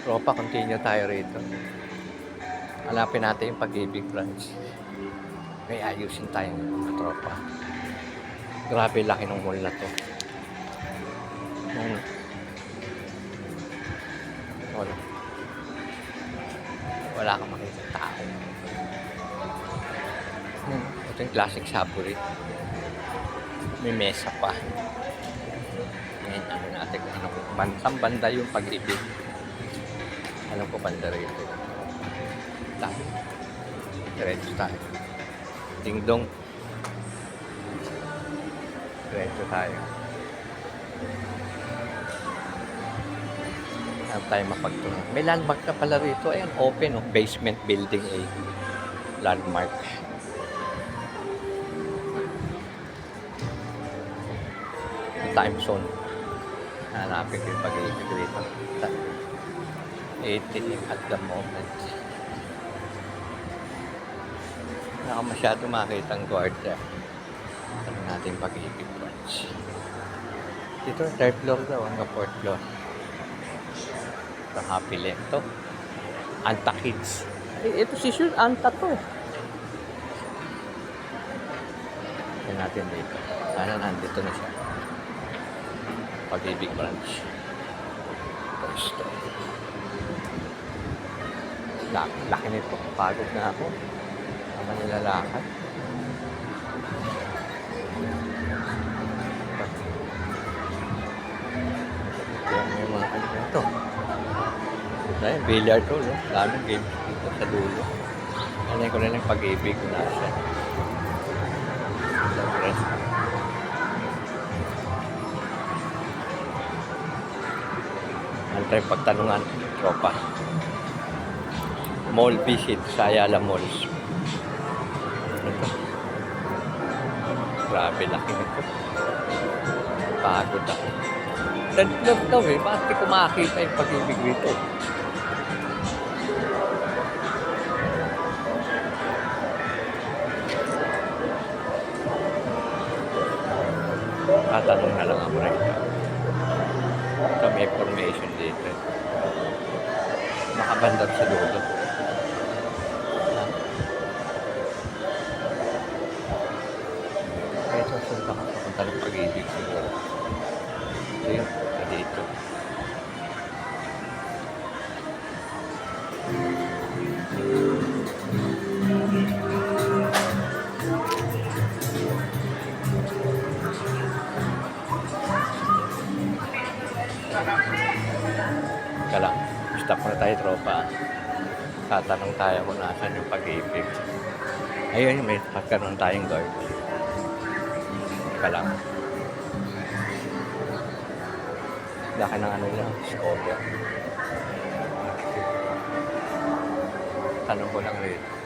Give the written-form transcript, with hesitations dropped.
Tropa, continue tayo rito. Hanapin natin yung Pag-ibig branch. May ayusin tayo mga tropa. Grabe laki ng mall na to. Ano? Wala. Wala kang makita tao. Ito yung classic Subway. May mesa pa. Ngayon, ano natin kung ano. Saan banda yung Pag-ibig? Alam ko banda rito. Tayo. Diretso tayo. Ding dong. Diretso tayo. Saan tayo mapagtunong? May landmark na pala rito. Ayan, open. Oh. Basement building A. Landmark. Time zone. Hanapin ko yung Pag-ibig rito. 18 at the moment. Wala ka masyado makita ang guardia. Ano natin Pag-ibig branch. Dito, third floor daw, hanggang fourth floor. Ito, Happy Land to. Anta Kids. Ay, ito si Sure, Anta to. Ito natin dito. Sana nandito na siya. Pag-ibig branch. Pwesto. Laki nito. Pagod na ako. Tama nilalakad. Yan yung mga ano ito. Dahil billiard to, no? Daming games dito sa dulo. Ano ko na lang Pag-ibig na siya. Ano tayong pagtanungan, tropa. Mall visit sa Ayala Malls. Ito. Grabe, laki nito. Pagod ako. Third floor daw eh. Bakit di ko makakita yung Pag-ibig dito? Tatanong na lang ako rito. Ito may information dito. Makabandar sa dulo. Ito, saan ka makapunta ng Pag-ibig siguro? Ito yun, dito. Teka lang, stop muna tayo tropa. Tatanong tayo kung nasan yung Pag-ibig. Ayun, may pagkaroon tayong guard. Teka lang. Laki ng ano niya, scope. Tanong ko lang rito.